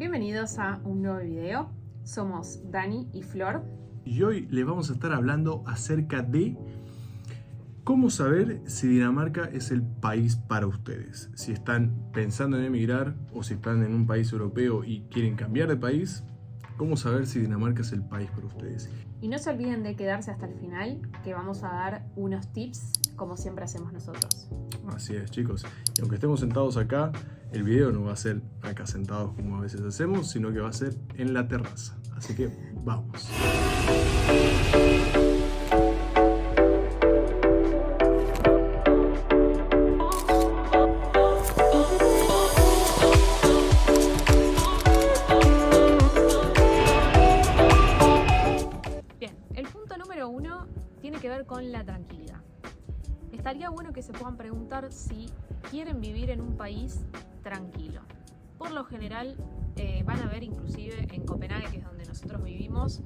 Bienvenidos a un nuevo video. Somos Dani y Flor. Y hoy les vamos a estar hablando acerca de cómo saber si Dinamarca es el país para ustedes. Si están pensando en emigrar o si están en un país europeo y quieren cambiar de país, cómo saber si Dinamarca es el país para ustedes. Y no se olviden de quedarse hasta el final, que vamos a dar unos tips como siempre hacemos nosotros. Así es, chicos. Y aunque estemos sentados acá, el video no va a ser acá sentados como a veces hacemos, sino que va a ser en la terraza. Así que vamos. Bien, el punto número 1 tiene que ver con la tranquilidad. Estaría bueno que se puedan preguntar si quieren vivir en un país tranquilo. Por lo general van a ver, inclusive en Copenhague, que es donde nosotros vivimos,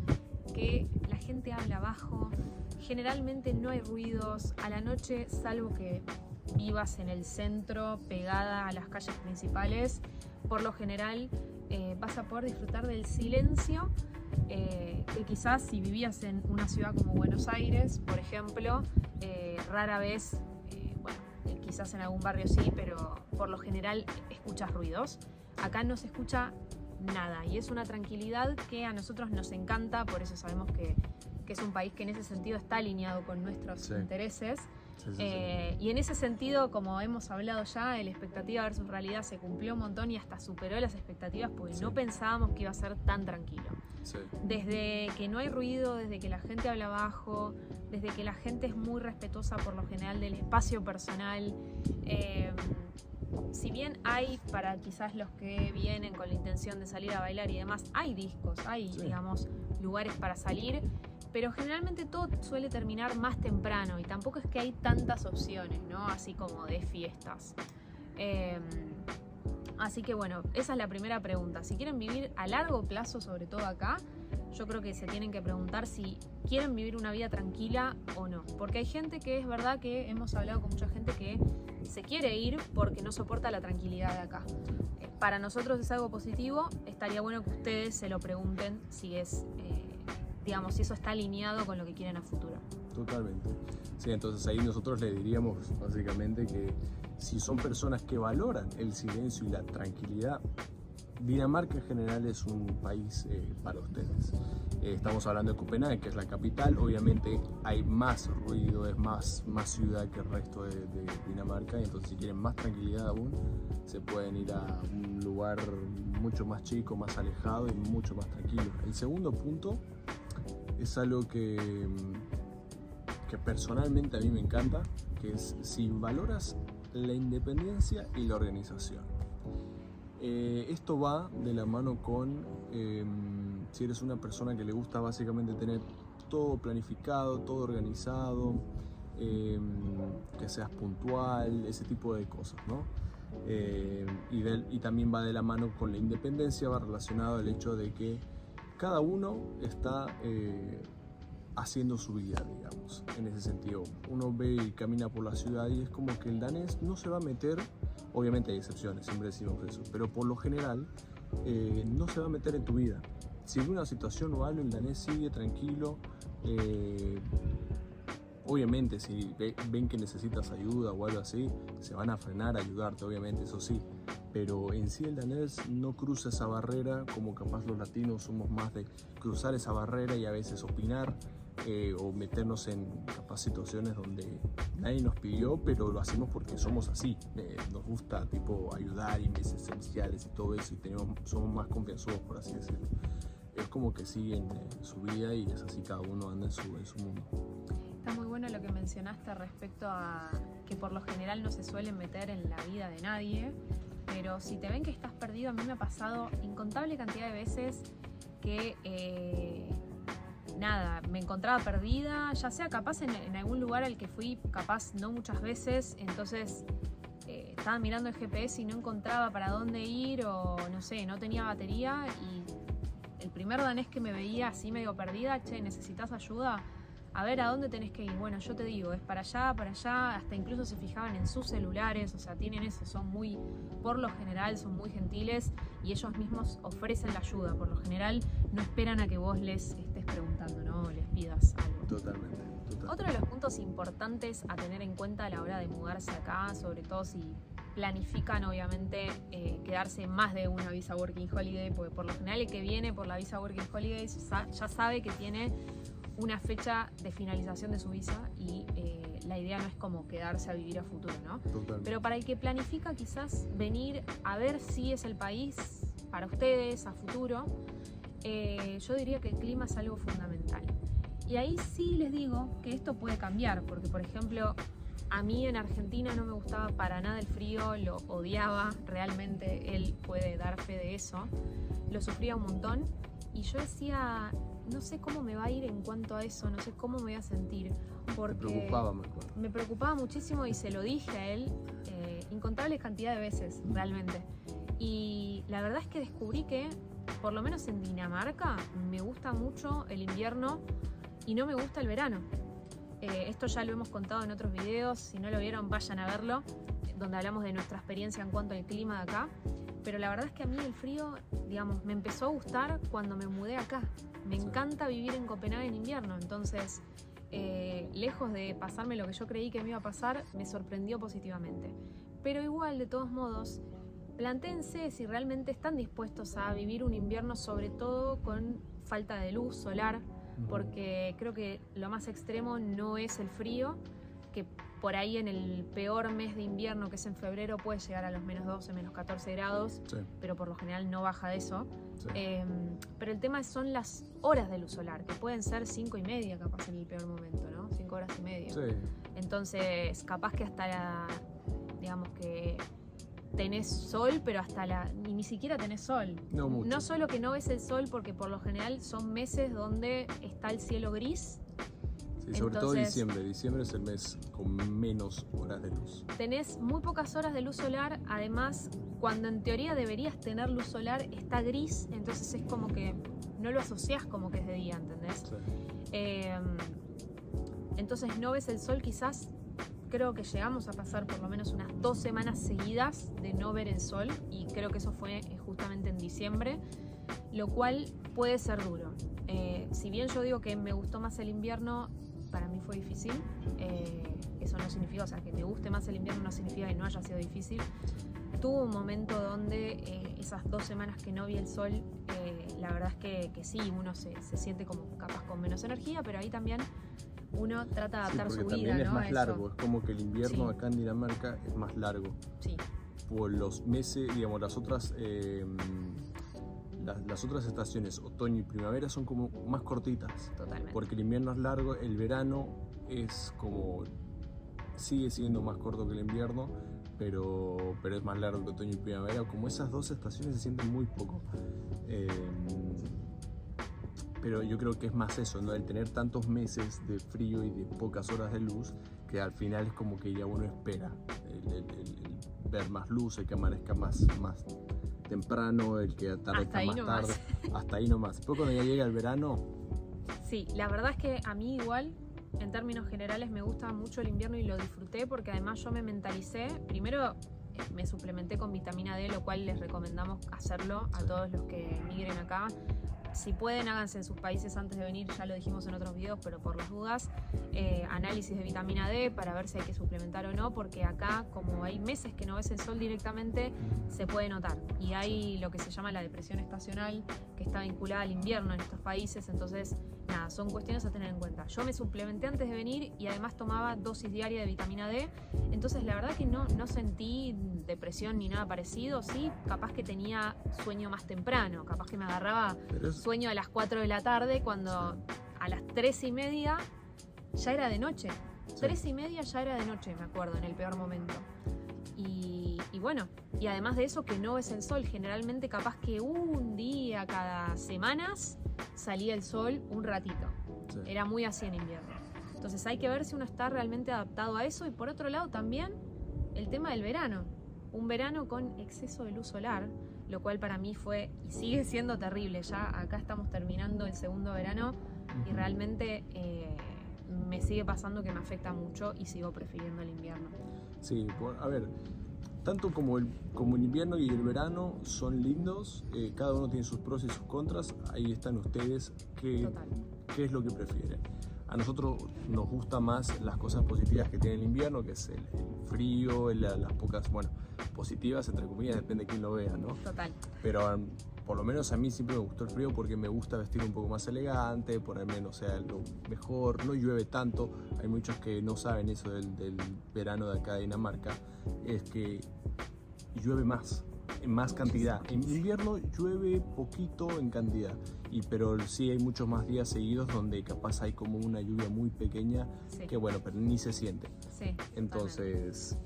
que la gente habla bajo, generalmente no hay ruidos, a la noche, salvo que vivas en el centro, pegada a las calles principales, por lo general vas a poder disfrutar del silencio, que quizás si vivías en una ciudad como Buenos Aires, por ejemplo, rara vez, quizás en algún barrio sí, pero por lo general escuchas ruidos. Acá no se escucha nada y es una tranquilidad que a nosotros nos encanta, por eso sabemos que es un país que en ese sentido está alineado con nuestros intereses. Sí. Y en ese sentido, como hemos hablado ya, el expectativa versus realidad se cumplió un montón y hasta superó las expectativas porque no pensábamos que iba a ser tan tranquilo. Sí. Desde que no hay ruido, desde que la gente habla bajo, desde que la gente es muy respetuosa por lo general del espacio personal. Si bien hay, para quizás los que vienen con la intención de salir a bailar y demás, hay discos, hay, digamos, lugares para salir, pero generalmente todo suele terminar más temprano y tampoco es que hay tantas opciones, ¿no? Así como de fiestas. Así que bueno, esa es la primera pregunta. Si quieren vivir a largo plazo, sobre todo acá, yo creo que se tienen que preguntar si quieren vivir una vida tranquila o no. Porque hay gente que es verdad que hemos hablado con mucha gente que se quiere ir porque no soporta la tranquilidad de acá. Para nosotros es algo positivo, estaría bueno que ustedes se lo pregunten si es, digamos, si eso está alineado con lo que quieren a futuro. Totalmente. Sí, entonces ahí nosotros le diríamos básicamente que si son personas que valoran el silencio y la tranquilidad, Dinamarca en general es un país para ustedes. Estamos hablando de Copenhague, que es la capital. Obviamente hay más ruido, es más ciudad que el resto de Dinamarca. Y entonces si quieren más tranquilidad aún, se pueden ir a un lugar mucho más chico, más alejado y mucho más tranquilo. El segundo punto es algo que personalmente a mí me encanta, que es si valoras la independencia y la organización. Esto va de la mano con si eres una persona que le gusta básicamente tener todo planificado, todo organizado, que seas puntual, ese tipo de cosas, ¿no? Y también va de la mano con la independencia, va relacionado al hecho de que cada uno está haciendo su vida, digamos, en ese sentido. Uno ve y camina por la ciudad y es como que el danés no se va a meter, obviamente hay excepciones, siempre decimos eso, pero por lo general no se va a meter en tu vida. Si hay una situación o algo, el danés sigue tranquilo. Obviamente si ven que necesitas ayuda o algo así, se van a frenar a ayudarte, obviamente, eso sí. Pero en sí el danés no cruza esa barrera como capaz los latinos somos más de cruzar esa barrera y a veces opinar o meternos en capaz situaciones donde nadie nos pidió, pero lo hacemos porque somos así. Nos gusta tipo ayudar y meses esenciales y todo eso y somos más confianzudos, por así decirlo. Es como que siguen su vida y es así, cada uno anda en su mundo. Está muy bueno lo que mencionaste respecto a que por lo general no se suelen meter en la vida de nadie, pero si te ven que estás perdido, a mí me ha pasado incontable cantidad de veces que me encontraba perdida, ya sea capaz en algún lugar al que fui, capaz no muchas veces, entonces estaba mirando el GPS y no encontraba para dónde ir o no sé, no tenía batería y el primer danés que me veía así medio perdida, che, ¿necesitas ayuda? a ver a dónde tenés que ir. Bueno, yo te digo, es para allá, hasta incluso se fijaban en sus celulares, o sea, tienen eso, por lo general son muy gentiles y ellos mismos ofrecen la ayuda. Por lo general no esperan a que vos les estés preguntando, ¿no? O les pidas algo. Totalmente. Otro de los puntos importantes a tener en cuenta a la hora de mudarse acá, sobre todo si planifican obviamente quedarse más de una visa Working Holiday, porque por lo general el que viene por la visa Working Holiday ya sabe que tiene una fecha de finalización de su visa y la idea no es como quedarse a vivir a futuro, ¿no? Totalmente. Pero para el que planifica quizás venir a ver si es el país para ustedes a futuro, yo diría que el clima es algo fundamental. Y ahí sí les digo que esto puede cambiar, porque por ejemplo, a mí en Argentina no me gustaba para nada el frío, lo odiaba, realmente él puede dar fe de eso, lo sufría un montón y yo decía, no sé cómo me va a ir en cuanto a eso, no sé cómo me voy a sentir, porque me preocupaba muchísimo y se lo dije a él incontables cantidades de veces, realmente. Y la verdad es que descubrí que, por lo menos en Dinamarca, me gusta mucho el invierno y no me gusta el verano. Esto ya lo hemos contado en otros videos, si no lo vieron vayan a verlo, donde hablamos de nuestra experiencia en cuanto al clima de acá. Pero la verdad es que a mí el frío, digamos, me empezó a gustar cuando me mudé acá. Me encanta vivir en Copenhague en invierno, entonces lejos de pasarme lo que yo creí que me iba a pasar, me sorprendió positivamente. Pero igual, de todos modos, plantéense si realmente están dispuestos a vivir un invierno, sobre todo con falta de luz solar, porque creo que lo más extremo no es el frío, que por ahí en el peor mes de invierno, que es en febrero, puede llegar a los menos 12, menos 14 grados, sí, pero por lo general no baja de eso. Sí. Pero el tema son las horas de luz solar, que pueden ser 5:30 capaz en el peor momento, ¿no? 5 horas y media. Sí. Entonces, capaz que hasta digamos que tenés sol, pero ni siquiera tenés sol. No mucho. No solo que no ves el sol, porque por lo general son meses donde está el cielo gris. Sí, sobre todo diciembre. Diciembre es el mes con menos horas de luz. Tenés muy pocas horas de luz solar, además, cuando en teoría deberías tener luz solar, está gris, entonces es como que no lo asociás como que es de día, ¿entendés? Sí. Entonces no ves el sol, quizás. Creo que llegamos a pasar por lo menos unas 2 semanas seguidas de no ver el sol, y creo que eso fue justamente en diciembre, lo cual puede ser duro. Si bien yo digo que me gustó más el invierno, para mí fue difícil. Eso no significa, o sea, que me guste más el invierno no significa que no haya sido difícil. Tuve un momento donde esas 2 semanas que no vi el sol, la verdad es que sí, uno se siente como capaz con menos energía, pero ahí también uno trata de adaptar su vida, también es ¿no? más largo, es como que el invierno acá en Dinamarca es más largo. Sí. Por los meses, digamos, las otras estaciones, otoño y primavera, son como más cortitas. Totalmente. Porque el invierno es largo, el verano es como, sigue siendo más corto que el invierno, pero es más largo que otoño y primavera. Como esas 2 estaciones se sienten muy poco. Pero yo creo que es más eso, ¿no? El tener tantos meses de frío y de pocas horas de luz, que al final es como que ya uno espera el ver más luz, el que amanezca más temprano, el que atardezca más tarde. Hasta ahí nomás. Después cuando ya llega el verano... Sí, la verdad es que a mí igual, en términos generales, me gusta mucho el invierno y lo disfruté porque además yo me mentalicé. Primero me suplementé con vitamina D, lo cual les recomendamos hacerlo a todos los que migren acá. Si pueden, háganse en sus países antes de venir, ya lo dijimos en otros videos, pero por las dudas, análisis de vitamina D para ver si hay que suplementar o no, porque acá, como hay meses que no ves el sol directamente, se puede notar. Y hay lo que se llama la depresión estacional, que está vinculada al invierno en estos países, entonces, nada, son cuestiones a tener en cuenta. Yo me suplementé antes de venir y además tomaba dosis diaria de vitamina D, entonces la verdad que no sentí depresión ni nada parecido. Sí, capaz que tenía sueño más temprano, capaz que me agarraba sueño a las 4 de la tarde, cuando a las 3:30 ya era de noche. 3:30 ya era de noche, me acuerdo, en el peor momento. Y bueno, y además de eso que no ves el sol, generalmente capaz que un día cada semanas salía el sol un ratito. Sí. Era muy así en invierno. Entonces hay que ver si uno está realmente adaptado a eso. Y por otro lado también el tema del verano. Un verano con exceso de luz solar, lo cual para mí fue y sigue siendo terrible. Ya acá estamos terminando el segundo verano y realmente me sigue pasando que me afecta mucho y sigo prefiriendo el invierno. Sí, a ver, tanto como el invierno y el verano son lindos, cada uno tiene sus pros y sus contras, ahí están ustedes, qué es lo que prefieren. A nosotros nos gusta más las cosas positivas que tiene el invierno, que es el frío, las pocas, bueno, positivas, entre comillas, depende de quién lo vea, ¿no? Total. Pero por lo menos a mí siempre me gustó el frío porque me gusta vestir un poco más elegante, ponerme, no sé, algo mejor, no llueve tanto. Hay muchos que no saben eso del verano de acá de Dinamarca, es que llueve más, en más cantidad. En invierno llueve poquito en cantidad, pero sí hay muchos más días seguidos donde capaz hay como una lluvia muy pequeña, que bueno, pero ni se siente. Sí, entonces,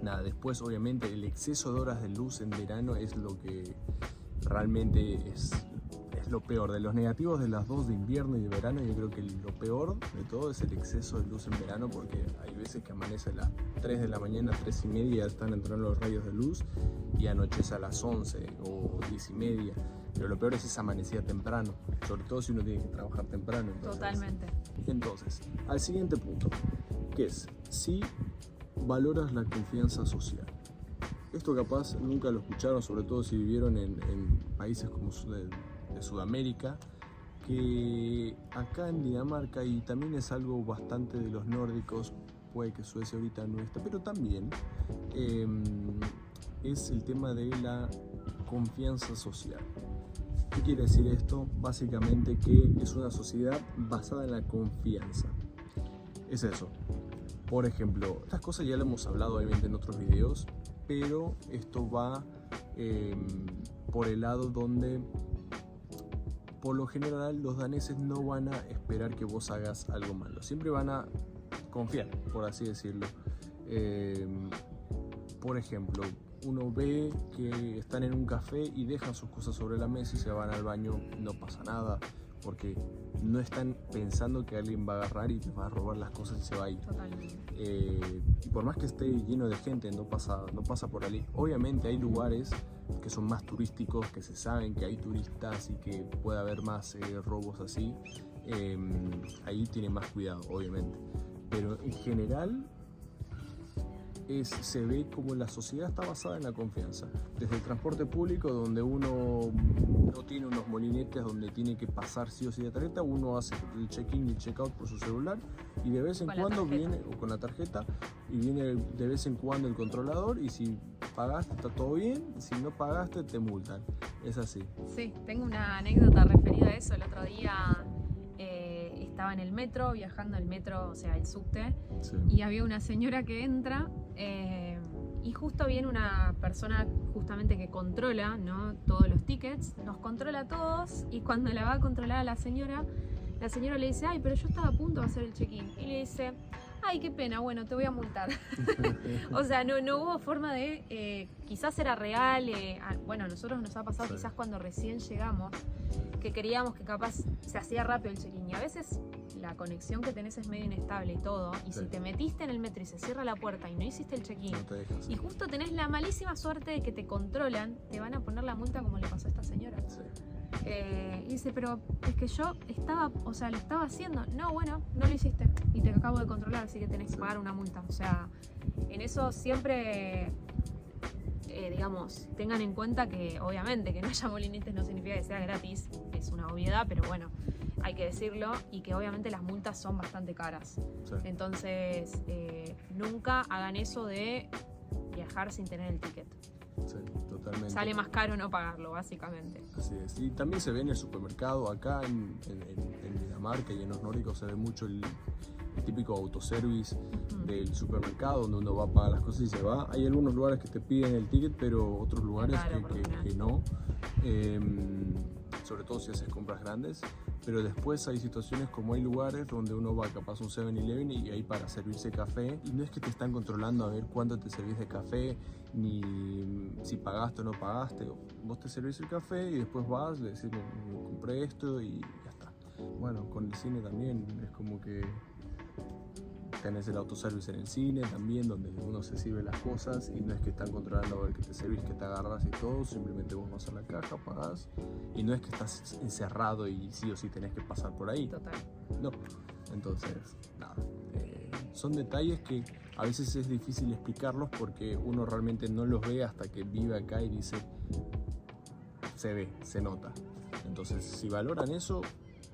nada, después obviamente el exceso de horas de luz en verano es lo que realmente es lo peor. De los negativos de las dos, de invierno y de verano, yo creo que lo peor de todo es el exceso de luz en verano, porque hay veces que amanece a las 3 de la mañana, 3 y media, están entrando los rayos de luz y anochece a las 11 o 10 y media. Pero lo peor es esa amanecida temprano, sobre todo si uno tiene que trabajar temprano. Totalmente. Entonces, al siguiente punto, que es si valoras la confianza social. Esto capaz nunca lo escucharon, sobre todo si vivieron en países como de Sudamérica, que acá en Dinamarca, y también es algo bastante de los nórdicos, puede que Suecia ahorita no está, pero también es el tema de la confianza social. ¿Qué quiere decir esto? Básicamente que es una sociedad basada en la confianza. Es eso. Por ejemplo, estas cosas ya lo hemos hablado obviamente en otros videos, pero esto va por el lado donde por lo general los daneses no van a esperar que vos hagas algo malo, siempre van a confiar, por así decirlo. Por ejemplo, uno ve que están en un café y dejan sus cosas sobre la mesa y se van al baño, no pasa nada, porque no están pensando que alguien va a agarrar y te va a robar las cosas y se va a ir. Y por más que esté lleno de gente, no pasa por ahí. Obviamente hay lugares que son más turísticos, que se saben que hay turistas y que puede haber más robos así. Ahí tiene más cuidado, obviamente. Pero en general se ve como la sociedad está basada en la confianza. Desde el transporte público, donde uno no tiene unos molinetes donde tiene que pasar sí o sí de tarjeta, uno hace el check-in y el check-out por su celular y de vez en cuando viene, o con la tarjeta, y viene de vez en cuando el controlador, y si pagaste está todo bien, si no pagaste te multan. Es así. Sí, tengo una anécdota referida a eso. El otro día estaba en el metro, viajando el metro, o sea, el subte, sí. Y había una señora que entra y justo viene una persona justamente que controla, ¿no?, todos los tickets, nos controla a todos, y cuando la va a controlar a la señora le dice: ay, pero yo estaba a punto de hacer el check-in, y le dice: ay, qué pena, bueno, te voy a multar. O sea, no hubo forma de, quizás era real, bueno, a nosotros nos ha pasado, sí, quizás cuando recién llegamos, que queríamos que capaz se hacía rápido el check-in, y a veces la conexión que tenés es medio inestable y todo, y sí, si te metiste en el metro y se cierra la puerta y no hiciste el check-in, no y justo tenés la malísima suerte de que te controlan, te van a poner la multa como le pasó a esta señora. Sí. Y dice: pero es que yo estaba, o sea, lo estaba haciendo. No, bueno, no lo hiciste y te acabo de controlar, así que tenés que pagar una multa. O sea, en eso siempre, digamos, tengan en cuenta que obviamente que no haya molinetes no significa que sea gratis, es una obviedad, pero bueno, hay que decirlo, y que obviamente las multas son bastante caras. Sí. Entonces, nunca hagan eso de viajar sin tener el ticket. Sí, totalmente. Sale más caro no pagarlo, básicamente. Así es. Y también se ve en el supermercado, acá en Dinamarca y en los nórdicos se ve mucho el típico autoservice del supermercado, donde uno va a pagar las cosas y se va. Hay algunos lugares que te piden el ticket, pero otros lugares que no. Sobre todo si haces compras grandes. Pero después hay situaciones como hay lugares donde uno va capaz a un 7-Eleven y hay para servirse café, y no es que te están controlando a ver cuánto te servís de café, ni si pagaste o no pagaste. Vos te servís el café y después vas, le decís: me compré esto, y ya está. Bueno, con el cine también es como que tenés el autoservice en el cine también, donde uno se sirve las cosas y no es que están controlando a ver que te servís, que te agarras y todo, simplemente vos vas a la caja, pagás y no es que estás encerrado y sí o sí tenés que pasar por ahí. Total. No, entonces, nada. Son detalles que a veces es difícil explicarlos porque uno realmente no los ve hasta que vive acá y dice, se ve, se nota. Entonces, si valoran eso,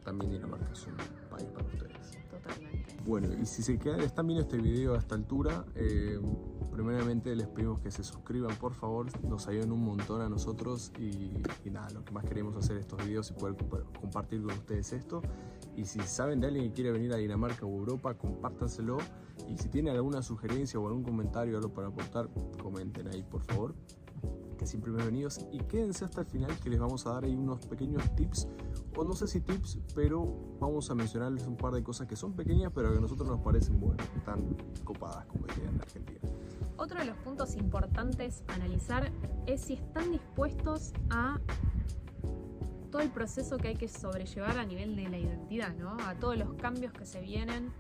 también Dinamarca es un país para ustedes. Totalmente. Bueno, y si están viendo este video a esta altura, primeramente les pedimos que se suscriban, por favor, nos ayudan un montón a nosotros y nada, lo que más queremos hacer estos videos y poder compartir con ustedes esto. Y si saben de alguien que quiere venir a Dinamarca o Europa, compártanselo. Y si tienen alguna sugerencia o algún comentario, algo para aportar, comenten ahí, por favor. Que siempre bienvenidos. Y quédense hasta el final que les vamos a dar ahí unos pequeños tips. O no sé si tips, pero vamos a mencionarles un par de cosas que son pequeñas, pero que a nosotros nos parecen buenas, que están copadas, como dirían en Argentina. Otro de los puntos importantes a analizar es si están dispuestos a todo el proceso que hay que sobrellevar a nivel de la identidad, ¿no? A todos los cambios que se vienen.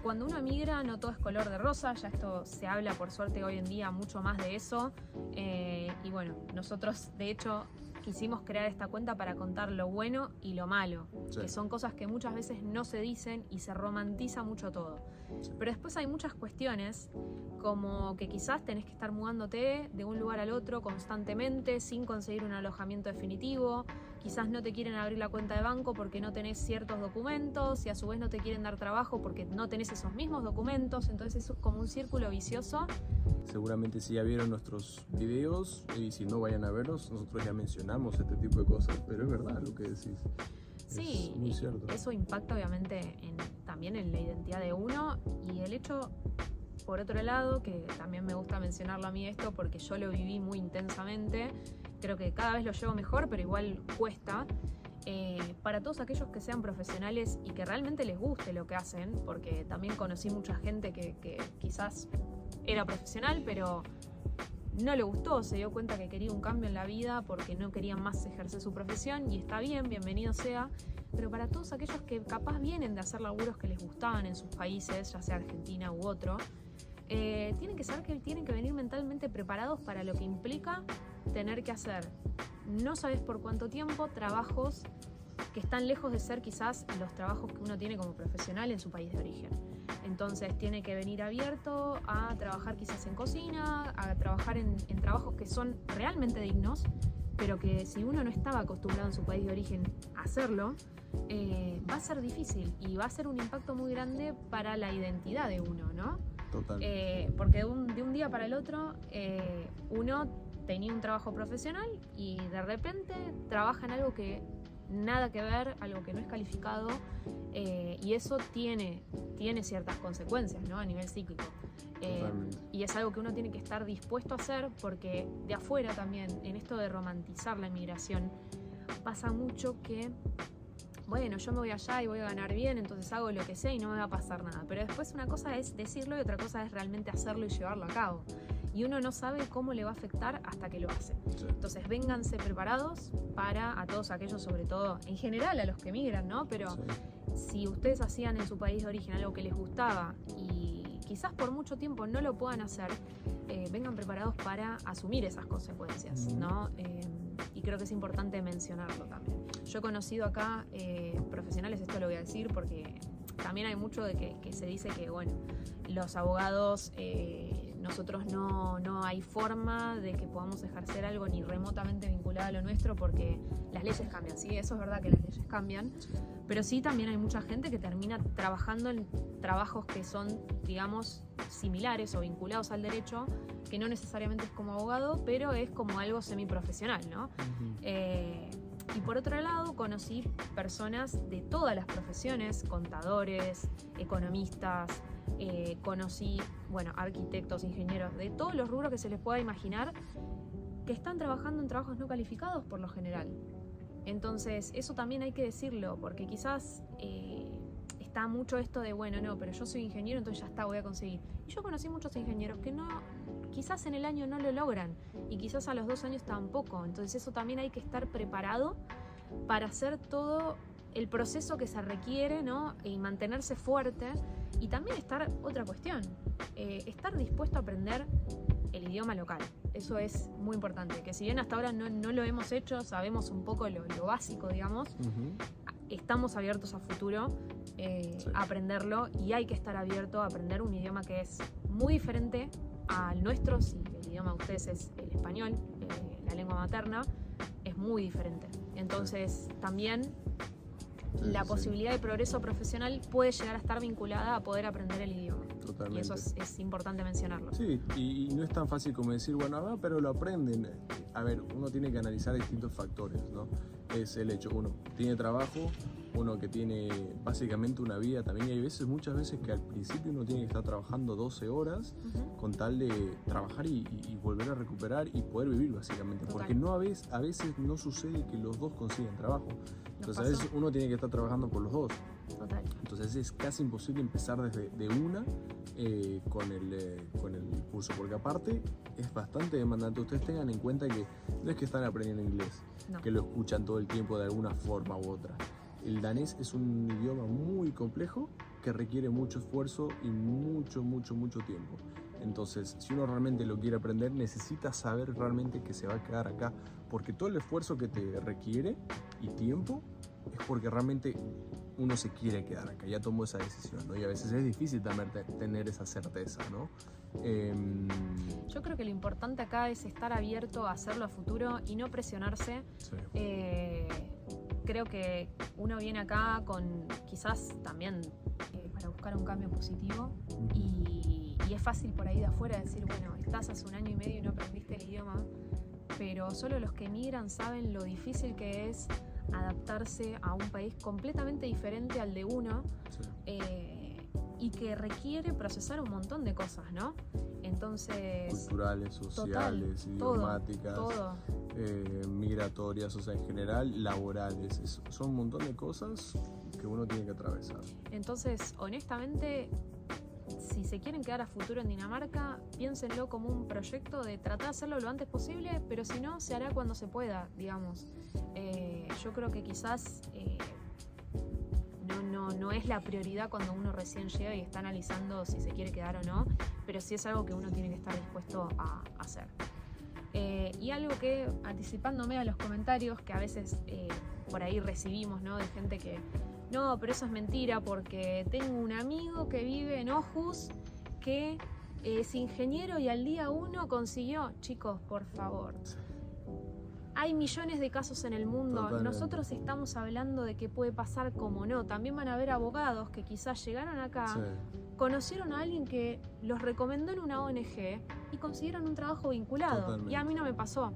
Cuando uno emigra no todo es color de rosa, ya esto se habla por suerte hoy en día mucho más de eso. Y bueno, nosotros de hecho quisimos crear esta cuenta para contar lo bueno y lo malo, sí, que son cosas que muchas veces no se dicen y se romantiza mucho todo. Sí. Pero después hay muchas cuestiones, como que quizás tenés que estar mudándote de un lugar al otro constantemente sin conseguir un alojamiento definitivo, quizás no te quieren abrir la cuenta de banco porque no tenés ciertos documentos y a su vez no te quieren dar trabajo porque no tenés esos mismos documentos, entonces es como un círculo vicioso. Seguramente si ya vieron nuestros videos y si no vayan a verlos, nosotros ya mencionamos este tipo de cosas, pero es verdad lo que decís. Sí, es muy cierto. Eso impacta obviamente también en la identidad de uno y el hecho, por otro lado, que también me gusta mencionarlo a mí esto porque yo lo viví muy intensamente, creo que cada vez lo llevo mejor, pero igual cuesta. Para todos aquellos que sean profesionales y que realmente les guste lo que hacen, porque también conocí mucha gente que quizás era profesional, pero no le gustó, se dio cuenta que quería un cambio en la vida porque no querían más ejercer su profesión y está bien, bienvenido sea, pero para todos aquellos que capaz vienen de hacer laburos que les gustaban en sus países, ya sea Argentina u otro, tienen que saber que tienen que venir mentalmente preparados para lo que implica tener que hacer, no sabes por cuánto tiempo, trabajos que están lejos de ser quizás los trabajos que uno tiene como profesional en su país de origen. Entonces tiene que venir abierto a trabajar quizás en cocina, a trabajar en trabajos que son realmente dignos, pero que si uno no estaba acostumbrado en su país de origen a hacerlo, va a ser difícil y va a ser un impacto muy grande para la identidad de uno, ¿no? Total. Porque de un día para el otro uno tenía un trabajo profesional y de repente trabaja en algo que nada que ver, algo que no es calificado, y eso tiene ciertas consecuencias, ¿no? A nivel psíquico. Y es algo que uno tiene que estar dispuesto a hacer porque de afuera también, en esto de romantizar la inmigración, pasa mucho que, bueno, yo me voy allá y voy a ganar bien, entonces hago lo que sé y no me va a pasar nada. Pero después una cosa es decirlo y otra cosa es realmente hacerlo y llevarlo a cabo. Y uno no sabe cómo le va a afectar hasta que lo hace. Sí. Entonces, vénganse preparados para a todos aquellos, sobre todo, en general a los que migran, ¿no? Pero sí, si ustedes hacían en su país de origen algo que les gustaba y quizás por mucho tiempo no lo puedan hacer, vengan preparados para asumir esas consecuencias, ¿no? Y creo que es importante mencionarlo también. Yo he conocido acá profesionales, esto lo voy a decir porque también hay mucho de que se dice que, bueno, los abogados... nosotros no hay forma de que podamos ejercer algo ni remotamente vinculado a lo nuestro porque las leyes cambian, ¿sí? Eso es verdad que las leyes cambian, pero sí también hay mucha gente que termina trabajando en trabajos que son, digamos, similares o vinculados al derecho, que no necesariamente es como abogado, pero es como algo semiprofesional, ¿no? Y por otro lado, conocí personas de todas las profesiones, contadores, economistas, conocí, bueno, arquitectos, ingenieros, de todos los rubros que se les pueda imaginar, que están trabajando en trabajos no calificados por lo general. Entonces, eso también hay que decirlo, porque quizás está mucho esto de, bueno, no, pero yo soy ingeniero, entonces ya está, voy a conseguir. Y yo conocí muchos ingenieros que no, quizás en el año no lo logran, y quizás a los 2 años tampoco. Entonces, eso también hay que estar preparado para hacer todo el proceso que se requiere, ¿no? Y mantenerse fuerte Y también otra cuestión, estar dispuesto a aprender el idioma local. Eso es muy importante, que si bien hasta ahora no lo hemos hecho, sabemos un poco lo básico, digamos, estamos abiertos a futuro a aprenderlo, y hay que estar abierto a aprender un idioma que es muy diferente al nuestro. Si el idioma de ustedes es el español, la lengua materna, es muy diferente. Entonces también la posibilidad de progreso profesional puede llegar a estar vinculada a poder aprender el idioma. Totalmente. Y eso es importante mencionarlo. Sí, y no es tan fácil como decir, bueno, pero lo aprenden. A ver, uno tiene que analizar distintos factores, ¿no? Es el hecho, uno tiene trabajo, uno que tiene básicamente una vida también, y hay muchas veces que al principio uno tiene que estar trabajando 12 horas con tal de trabajar y volver a recuperar y poder vivir básicamente. Total. Porque a veces no sucede que los dos consigan trabajo. Entonces a veces uno tiene que estar trabajando por los dos. Total. Entonces es casi imposible empezar desde una con el curso, porque aparte es bastante demandante. Ustedes tengan en cuenta que no es que están aprendiendo inglés, que lo escuchan todo el tiempo de alguna forma u otra. El danés es un idioma muy complejo que requiere mucho esfuerzo y mucho tiempo. Entonces, si uno realmente lo quiere aprender, necesita saber realmente que se va a quedar acá, porque todo el esfuerzo que te requiere y tiempo es porque realmente uno se quiere quedar acá, ya tomó esa decisión, ¿no? Y a veces es difícil también tener esa certeza, ¿no? Yo creo que lo importante acá es estar abierto a hacerlo a futuro y no presionarse. Sí. Creo que uno viene acá con quizás también para buscar un cambio positivo, y es fácil por ahí de afuera decir, bueno, estás hace 1 año y medio y no aprendiste el idioma, pero solo los que emigran saben lo difícil que es adaptarse a un país completamente diferente al de uno, y que requiere procesar un montón de cosas, ¿no? Entonces, culturales, sociales, idiomáticas, todo. Migratorias, o sea, en general, laborales. Son un montón de cosas que uno tiene que atravesar. Entonces, honestamente, si se quieren quedar a futuro en Dinamarca, piénsenlo como un proyecto de tratar de hacerlo lo antes posible, pero si no, se hará cuando se pueda, digamos. Yo creo que quizás no es la prioridad cuando uno recién llega y está analizando si se quiere quedar o no, pero sí es algo que uno tiene que estar dispuesto a hacer. Y algo que, anticipándome a los comentarios que a veces por ahí recibimos, ¿no? De gente que, no, pero eso es mentira, porque tengo un amigo que vive en Aarhus que es ingeniero y al día 1 consiguió. Chicos, por favor. Hay millones de casos en el mundo. Totalmente. Nosotros estamos hablando de qué puede pasar, como no. También van a haber abogados que quizás llegaron acá, conocieron a alguien que los recomendó en una ONG y consiguieron un trabajo vinculado. Totalmente. Y a mí no me pasó.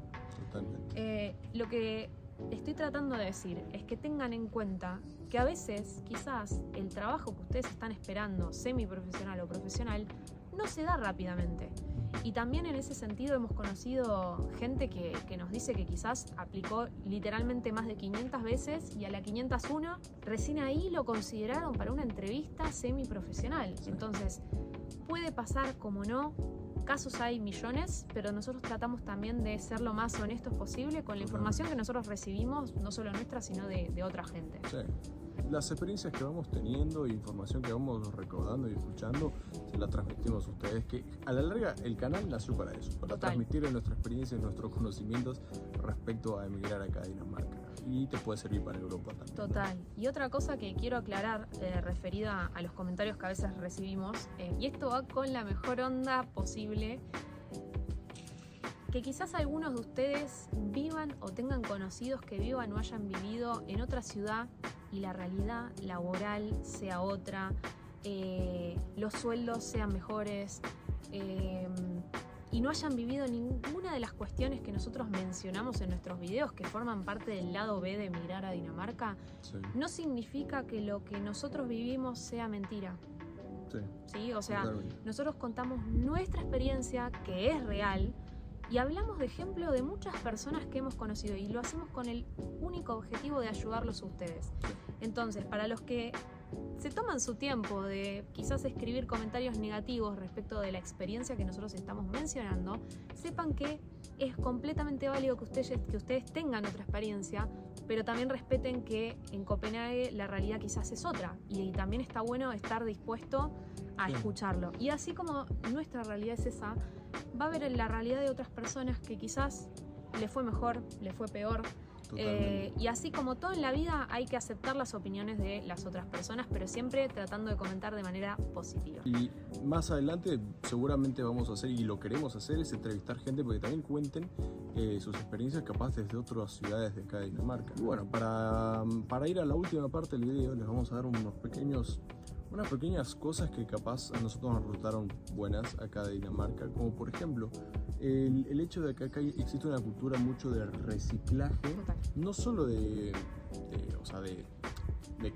Totalmente. Lo que estoy tratando de decir es que tengan en cuenta que a veces quizás el trabajo que ustedes están esperando, semiprofesional o profesional, no se da rápidamente. Y también en ese sentido hemos conocido gente que nos dice que quizás aplicó literalmente más de 500 veces y a la 501 recién ahí lo consideraron para una entrevista semiprofesional. Entonces, puede pasar como no, casos hay millones, pero nosotros tratamos también de ser lo más honestos posible con la información que nosotros recibimos, no solo nuestra, sino de otra gente. Sí. Las experiencias que vamos teniendo e información que vamos recordando y escuchando, se la transmitimos a ustedes, que a la larga el canal nació para eso, para transmitir nuestra experiencia y nuestros conocimientos respecto a emigrar acá a Dinamarca. Y te puede servir para Europa también. Total. ¿No? Y otra cosa que quiero aclarar referida a los comentarios que a veces recibimos, y esto va con la mejor onda posible, que quizás algunos de ustedes vivan o tengan conocidos que vivan o hayan vivido en otra ciudad y la realidad laboral sea otra, los sueldos sean mejores, y no hayan vivido ninguna de las cuestiones que nosotros mencionamos en nuestros videos que forman parte del lado B de emigrar a Dinamarca, no significa que lo que nosotros vivimos sea mentira. ¿Sí? O sea, nosotros contamos nuestra experiencia, que es real, y hablamos de ejemplo de muchas personas que hemos conocido, y lo hacemos con el único objetivo de ayudarlos a ustedes. Entonces, para los que se toman su tiempo de quizás escribir comentarios negativos respecto de la experiencia que nosotros estamos mencionando, sepan que es completamente válido que ustedes tengan otra experiencia, pero también respeten que en Copenhague la realidad quizás es otra y también está bueno estar dispuesto a escucharlo. Y así como nuestra realidad es esa, va a haber la realidad de otras personas que quizás le fue mejor, le fue peor. Y así como todo en la vida hay que aceptar las opiniones de las otras personas, pero siempre tratando de comentar de manera positiva. Y más adelante seguramente vamos a hacer, y lo queremos hacer, es entrevistar gente porque también cuenten sus experiencias capaz desde otras ciudades de acá de Dinamarca. Y bueno, para ir a la última parte del video les vamos a dar unas pequeñas cosas que capaz a nosotros nos resultaron buenas acá de Dinamarca, como por ejemplo el hecho de que acá existe una cultura mucho de reciclaje, no solo de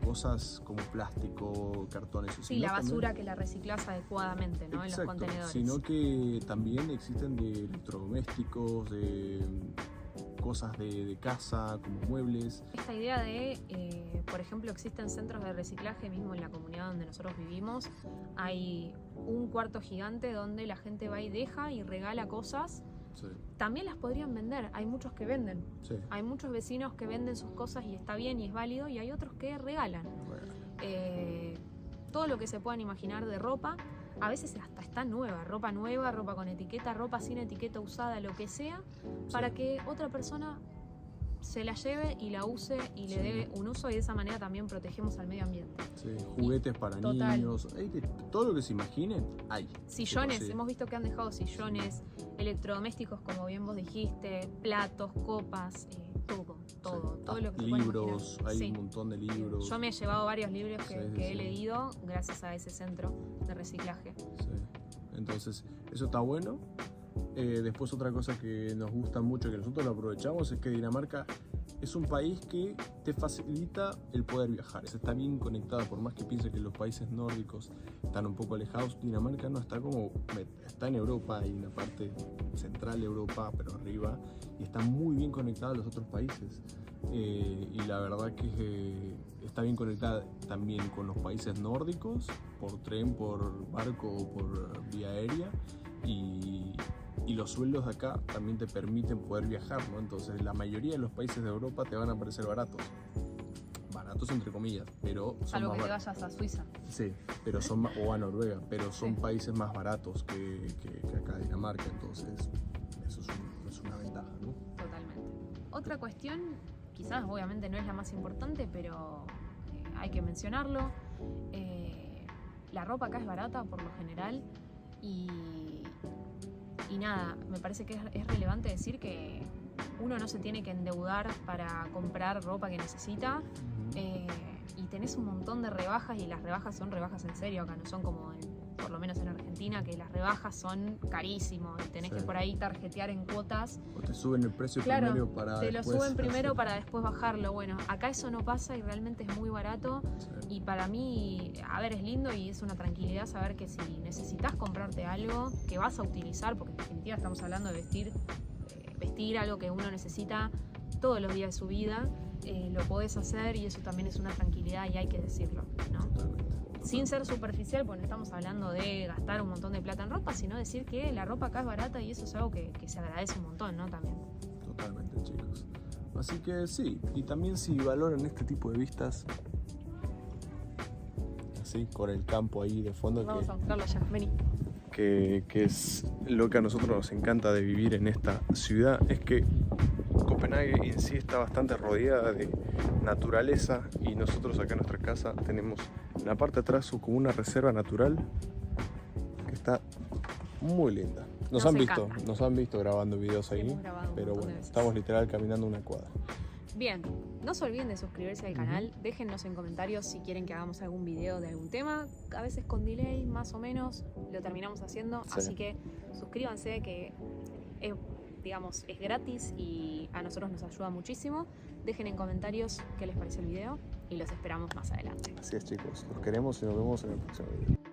cosas como plástico, cartones. Sí, la basura también, que la reciclas adecuadamente, ¿no? Exacto, en los contenedores. Sino que también existen de electrodomésticos, de cosas de casa, como muebles. Esta idea de, por ejemplo, existen centros de reciclaje mismo en la comunidad donde nosotros vivimos. Hay un cuarto gigante donde la gente va y deja y regala cosas. Sí. También las podrían vender, hay muchos que venden. Sí. Hay muchos vecinos que venden sus cosas y está bien y es válido, y hay otros que regalan. Bueno. Todo lo que se puedan imaginar de ropa, a veces hasta está nueva, ropa con etiqueta, ropa sin etiqueta usada, lo que sea, para que otra persona se la lleve y la use y le dé un uso, y de esa manera también protegemos al medio ambiente. Sí, juguetes para niños, todo lo que se imaginen hay. Sillones, hemos visto que han dejado sillones, electrodomésticos como bien vos dijiste, platos, copas, todo lo que libros, se hay un montón de libros. Yo me he llevado varios libros que he leído gracias a ese centro de reciclaje. Sí. Entonces, eso está bueno. Después otra cosa que nos gusta mucho, que nosotros lo aprovechamos, es que Dinamarca es un país que te facilita el poder viajar. Está bien conectada, por más que piense que los países nórdicos están un poco alejados, Dinamarca no está está en Europa, hay una parte central de Europa, pero arriba, y está muy bien conectada a los otros países. Y la verdad que está bien conectada también con los países nórdicos, por tren, por barco o por vía aérea, y los sueldos de acá también te permiten poder viajar, ¿no? Entonces la mayoría de los países de Europa te van a parecer baratos entre comillas, pero son salvo más que te vayas a Suiza. Sí, pero o a Noruega, pero son países más baratos que acá Dinamarca, entonces eso es una ventaja, ¿no? Totalmente. Otra cuestión, quizás obviamente no es la más importante, pero hay que mencionarlo. La ropa acá es barata por lo general y nada, me parece que es relevante decir que uno no se tiene que endeudar para comprar ropa que necesita. Y tenés un montón de rebajas, y las rebajas son rebajas en serio, acá no son como por lo menos en Argentina, que las rebajas son carísimos y tenés que por ahí tarjetear en cuotas. O te suben el precio primero para te después... lo suben primero para después bajarlo. Bueno, acá eso no pasa y realmente es muy barato. Sí. Y para mí, es lindo y es una tranquilidad saber que si necesitas comprarte algo que vas a utilizar, porque en definitiva estamos hablando de vestir algo que uno necesita todos los días de su vida, lo podés hacer, y eso también es una tranquilidad y hay que decirlo, ¿no? Totalmente. Sin ser superficial, porque no estamos hablando de gastar un montón de plata en ropa, sino decir que la ropa acá es barata, y eso es algo que se agradece un montón, ¿no? También. Totalmente, chicos. Así que sí, y también si valoran este tipo de vistas, así, con el campo ahí de fondo, vamos a mostrarlo ya, vení. Que es lo que a nosotros nos encanta de vivir en esta ciudad, es que Copenhague en sí está bastante rodeada de naturaleza, y nosotros acá en nuestra casa tenemos en la parte de atrás como una reserva natural que está muy linda. Nos han visto grabando videos ahí, pero bueno, estamos literal caminando una cuadra. Bien, no se olviden de suscribirse al canal, déjennos en comentarios si quieren que hagamos algún video de algún tema, a veces con delay, más o menos, lo terminamos haciendo, sí. Así que suscríbanse, que es gratis y a nosotros nos ayuda muchísimo. Dejen en comentarios qué les pareció el video y los esperamos más adelante. Así es, chicos, los queremos y nos vemos en el próximo video.